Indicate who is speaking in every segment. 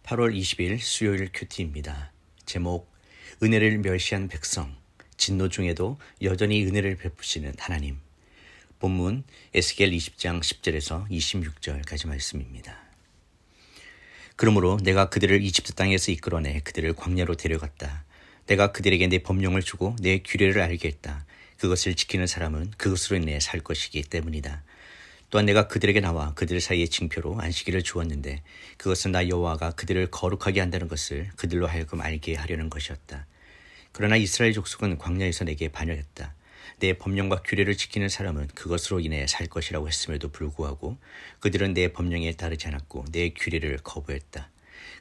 Speaker 1: 8월 20일 수요일 큐티입니다. 제목 은혜를 멸시한 백성, 진노 중에도 여전히 은혜를 베푸시는 하나님. 본문 에스겔 20장 10절에서 26절까지 말씀입니다. 그러므로 내가 그들을 이집트 땅에서 이끌어내 그들을 광야로 데려갔다. 내가 그들에게 내 법령을 주고 내 규례를 알게 했다. 그것을 지키는 사람은 그것으로 인해 살 것이기 때문이다. 또한 내가 그들에게 나와 그들 사이의 징표로 안식일을 주었는데 그것은 나 여호와가 그들을 거룩하게 한다는 것을 그들로 하여금 알게 하려는 것이었다. 그러나 이스라엘 족속은 광야에서 내게 반역했다. 내 법령과 규례를 지키는 사람은 그것으로 인해 살 것이라고 했음에도 불구하고 그들은 내 법령에 따르지 않았고 내 규례를 거부했다.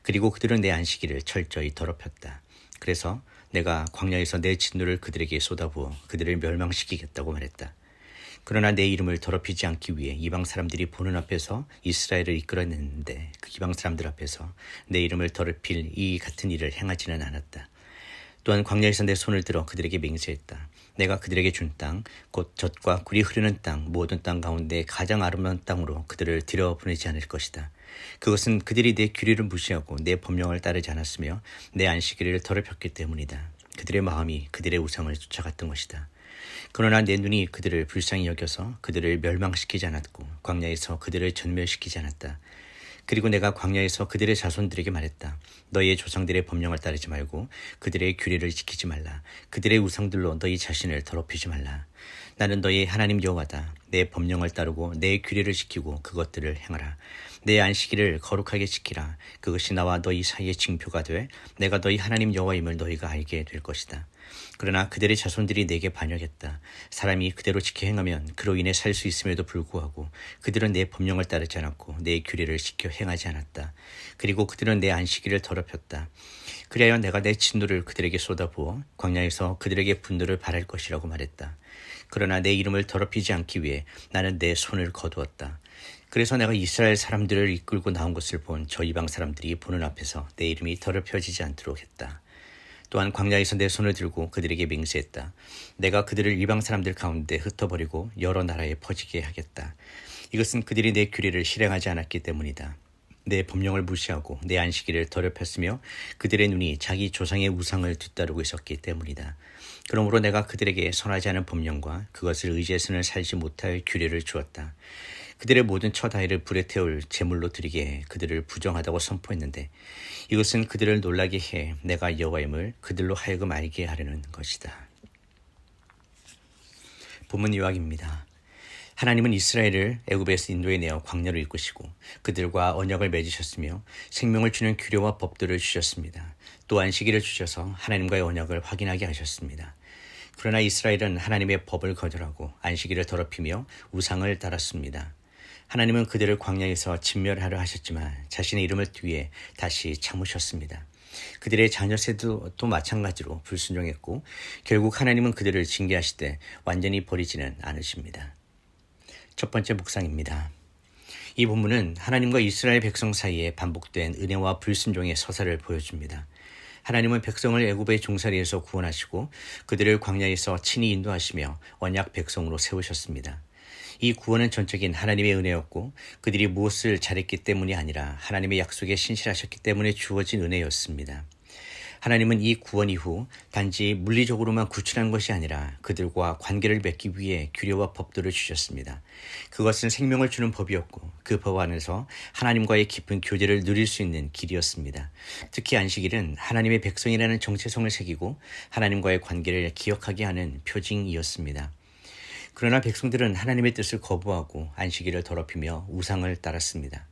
Speaker 1: 그리고 그들은 내 안식일을 철저히 더럽혔다. 그래서 내가 광야에서 내 진노를 그들에게 쏟아부어 그들을 멸망시키겠다고 말했다. 그러나 내 이름을 더럽히지 않기 위해 이방 사람들이 보는 앞에서 이스라엘을 이끌어냈는데 그 이방 사람들 앞에서 내 이름을 더럽힐 이 같은 일을 행하지는 않았다. 또한 광야에서 내 손을 들어 그들에게 맹세했다. 내가 그들에게 준 땅, 곧 젖과 꿀이 흐르는 땅, 모든 땅 가운데 가장 아름다운 땅으로 그들을 들여보내지 않을 것이다. 그것은 그들이 내 규례를 무시하고 내 법령을 따르지 않았으며 내 안식일을 더럽혔기 때문이다. 그들의 마음이 그들의 우상을 쫓아갔던 것이다. 그러나 내 눈이 그들을 불쌍히 여겨서 그들을 멸망시키지 않았고 광야에서 그들을 전멸시키지 않았다. 그리고 내가 광야에서 그들의 자손들에게 말했다. 너희의 조상들의 법령을 따르지 말고 그들의 규례를 지키지 말라. 그들의 우상들로 너희 자신을 더럽히지 말라. 나는 너희 하나님 여호와다. 내 법령을 따르고 내 규례를 지키고 그것들을 행하라. 내 안식일을 거룩하게 지키라. 그것이 나와 너희 사이의 징표가 돼 내가 너희 하나님 여호와임을 너희가 알게 될 것이다. 그러나 그들의 자손들이 내게 반역했다. 사람이 그대로 지켜 행하면 그로 인해 살 수 있음에도 불구하고 그들은 내 법령을 따르지 않았고 내 규례를 지켜 행하지 않았다. 그리고 그들은 내 안식일을 더럽혔다. 그리하여 내가 내 진노를 그들에게 쏟아부어 광야에서 그들에게 분노를 발할 것이라고 말했다. 그러나 내 이름을 더럽히지 않기 위해 나는 내 손을 거두었다. 그래서 내가 이스라엘 사람들을 이끌고 나온 것을 본 저 이방 사람들이 보는 앞에서 내 이름이 더럽혀지지 않도록 했다. 또한 광야에서 내 손을 들고 그들에게 맹세했다. 내가 그들을 이방 사람들 가운데 흩어버리고 여러 나라에 퍼지게 하겠다. 이것은 그들이 내 규례를 실행하지 않았기 때문이다. 내 법령을 무시하고 내 안식일을 더럽혔으며 그들의 눈이 자기 조상의 우상을 뒤따르고 있었기 때문이다. 그러므로 내가 그들에게 선하지 않은 법령과 그것을 의지해서는 살지 못할 규례를 주었다. 그들의 모든 첫 아이를 불에 태울 제물로 드리게 해 그들을 부정하다고 선포했는데 이것은 그들을 놀라게 해 내가 여호와임을 그들로 하여금 알게 하려는 것이다. 본문 요약입니다. 하나님은 이스라엘을 애굽에서 인도해 내어 광야로 이끄시고 그들과 언약을 맺으셨으며 생명을 주는 규례와 법도를 주셨습니다. 또 안식일을 주셔서 하나님과의 언약을 확인하게 하셨습니다. 그러나 이스라엘은 하나님의 법을 거절하고 안식일을 더럽히며 우상을 따랐습니다. 하나님은 그들을 광야에서 진멸하려 하셨지만 자신의 이름을 위해 다시 참으셨습니다. 그들의 자녀 세도 또 마찬가지로 불순종했고 결국 하나님은 그들을 징계하시되 완전히 버리지는 않으십니다. 첫 번째 묵상입니다. 이 본문은 하나님과 이스라엘 백성 사이에 반복된 은혜와 불순종의 서사를 보여줍니다. 하나님은 백성을 애굽의 종살이에서 구원하시고 그들을 광야에서 친히 인도하시며 언약 백성으로 세우셨습니다. 이 구원은 전적인 하나님의 은혜였고 그들이 무엇을 잘했기 때문이 아니라 하나님의 약속에 신실하셨기 때문에 주어진 은혜였습니다. 하나님은 이 구원 이후 단지 물리적으로만 구출한 것이 아니라 그들과 관계를 맺기 위해 규례와 법도를 주셨습니다. 그것은 생명을 주는 법이었고 그 법 안에서 하나님과의 깊은 교제를 누릴 수 있는 길이었습니다. 특히 안식일은 하나님의 백성이라는 정체성을 새기고 하나님과의 관계를 기억하게 하는 표징이었습니다. 그러나 백성들은 하나님의 뜻을 거부하고 안식일을 더럽히며 우상을 따랐습니다.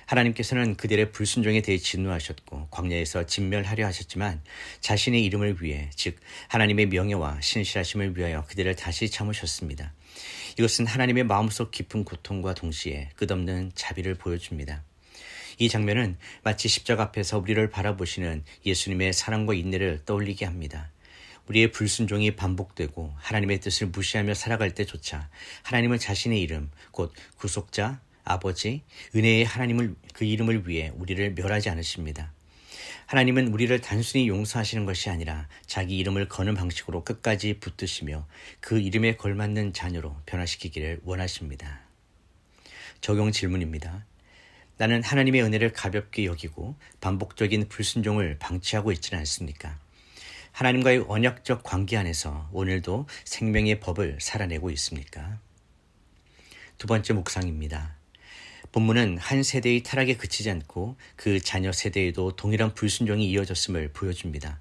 Speaker 1: 하나님께서는 그들의 불순종에 대해 진노하셨고 광야에서 진멸하려 하셨지만 자신의 이름을 위해 즉 하나님의 명예와 신실하심을 위하여 그들을 다시 참으셨습니다. 이것은 하나님의 마음속 깊은 고통과 동시에 끝없는 자비를 보여줍니다. 이 장면은 마치 십자가 앞에서 우리를 바라보시는 예수님의 사랑과 인내를 떠올리게 합니다. 우리의 불순종이 반복되고 하나님의 뜻을 무시하며 살아갈 때조차 하나님은 자신의 이름, 곧 구속자, 아버지, 은혜의 하나님을 그 이름을 위해 우리를 멸하지 않으십니다. 하나님은 우리를 단순히 용서하시는 것이 아니라 자기 이름을 거는 방식으로 끝까지 붙드시며 그 이름에 걸맞는 자녀로 변화시키기를 원하십니다. 적용 질문입니다. 나는 하나님의 은혜를 가볍게 여기고 반복적인 불순종을 방치하고 있지는 않습니까? 하나님과의 언약적 관계 안에서 오늘도 생명의 법을 살아내고 있습니까? 두 번째 묵상입니다. 본문은 한 세대의 타락에 그치지 않고 그 자녀 세대에도 동일한 불순종이 이어졌음을 보여줍니다.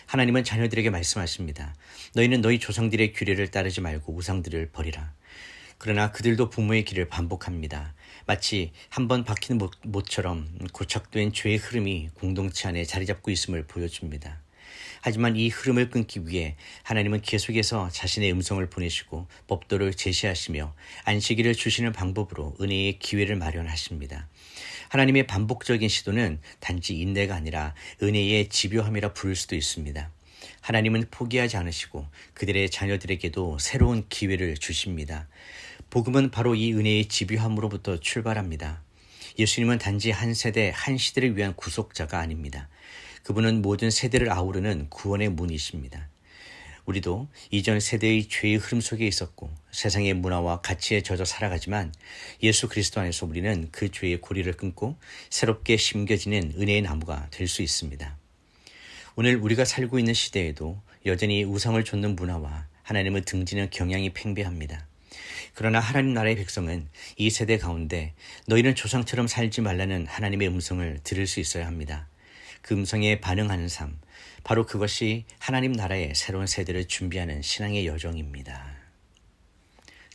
Speaker 1: 하나님은 자녀들에게 말씀하십니다. 너희는 너희 조상들의 규례를 따르지 말고 우상들을 버리라. 그러나 그들도 부모의 길을 반복합니다. 마치 한번 박힌 못처럼 고착된 죄의 흐름이 공동체 안에 자리 잡고 있음을 보여줍니다. 하지만 이 흐름을 끊기 위해 하나님은 계속해서 자신의 음성을 보내시고 법도를 제시하시며 안식일을 주시는 방법으로 은혜의 기회를 마련하십니다. 하나님의 반복적인 시도는 단지 인내가 아니라 은혜의 집요함이라 부를 수도 있습니다. 하나님은 포기하지 않으시고 그들의 자녀들에게도 새로운 기회를 주십니다. 복음은 바로 이 은혜의 집요함으로부터 출발합니다. 예수님은 단지 한 세대, 한 시대를 위한 구속자가 아닙니다. 그분은 모든 세대를 아우르는 구원의 문이십니다. 우리도 이전 세대의 죄의 흐름 속에 있었고 세상의 문화와 가치에 젖어 살아가지만 예수 그리스도 안에서 우리는 그 죄의 고리를 끊고 새롭게 심겨지는 은혜의 나무가 될 수 있습니다. 오늘 우리가 살고 있는 시대에도 여전히 우상을 좇는 문화와 하나님을 등지는 경향이 팽배합니다. 그러나 하나님 나라의 백성은 이 세대 가운데 너희는 조상처럼 살지 말라는 하나님의 음성을 들을 수 있어야 합니다. 그 음성에 반응하는 삶, 바로 그것이 하나님 나라의 새로운 세대를 준비하는 신앙의 여정입니다.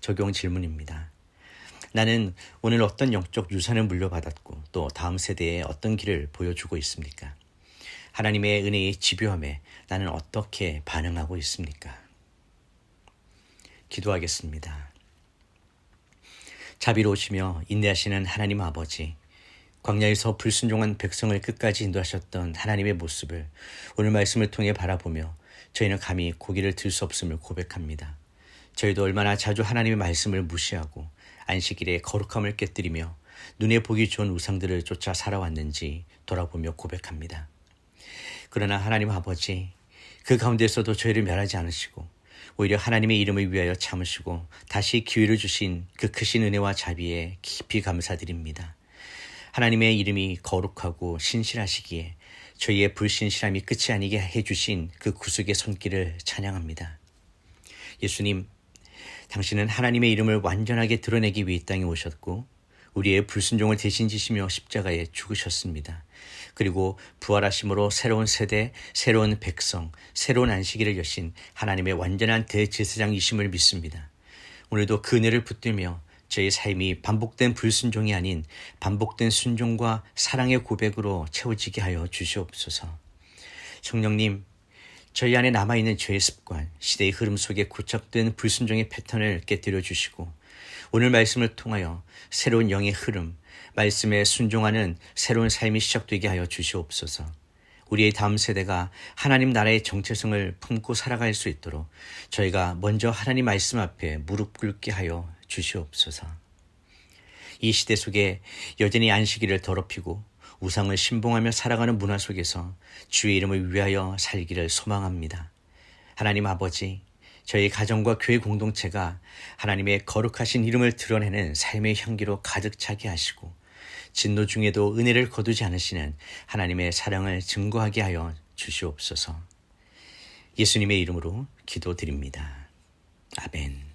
Speaker 1: 적용 질문입니다. 나는 오늘 어떤 영적 유산을 물려받았고 또 다음 세대에 어떤 길을 보여주고 있습니까? 하나님의 은혜의 집요함에 나는 어떻게 반응하고 있습니까? 기도하겠습니다. 자비로우시며 인내하시는 하나님 아버지, 광야에서 불순종한 백성을 끝까지 인도하셨던 하나님의 모습을 오늘 말씀을 통해 바라보며 저희는 감히 고개를 들 수 없음을 고백합니다. 저희도 얼마나 자주 하나님의 말씀을 무시하고 안식일에 거룩함을 깨뜨리며 눈에 보기 좋은 우상들을 쫓아 살아왔는지 돌아보며 고백합니다. 그러나 하나님 아버지, 그 가운데서도 저희를 멸하지 않으시고 오히려 하나님의 이름을 위하여 참으시고 다시 기회를 주신 그 크신 은혜와 자비에 깊이 감사드립니다. 하나님의 이름이 거룩하고 신실하시기에 저희의 불신실함이 끝이 아니게 해주신 그 구속의 손길을 찬양합니다. 예수님, 당신은 하나님의 이름을 완전하게 드러내기 위해 이 땅에 오셨고 우리의 불순종을 대신 지시며 십자가에 죽으셨습니다. 그리고 부활하심으로 새로운 세대, 새로운 백성, 새로운 안식일을 여신 하나님의 완전한 대제사장이심을 믿습니다. 오늘도 그 은혜를 붙들며 저희 삶이 반복된 불순종이 아닌 반복된 순종과 사랑의 고백으로 채워지게 하여 주시옵소서. 성령님, 저희 안에 남아있는 죄의 습관, 시대의 흐름 속에 고착된 불순종의 패턴을 깨뜨려 주시고 오늘 말씀을 통하여 새로운 영의 흐름, 말씀에 순종하는 새로운 삶이 시작되게 하여 주시옵소서. 우리의 다음 세대가 하나님 나라의 정체성을 품고 살아갈 수 있도록 저희가 먼저 하나님 말씀 앞에 무릎 꿇게 하여 주시옵소서. 이 시대 속에 여전히 안식일을 더럽히고 우상을 신봉하며 살아가는 문화 속에서 주의 이름을 위하여 살기를 소망합니다. 하나님 아버지, 저희 가정과 교회 공동체가 하나님의 거룩하신 이름을 드러내는 삶의 향기로 가득 차게 하시고 진노 중에도 은혜를 거두지 않으시는 하나님의 사랑을 증거하게 하여 주시옵소서. 예수님의 이름으로 기도드립니다. 아멘.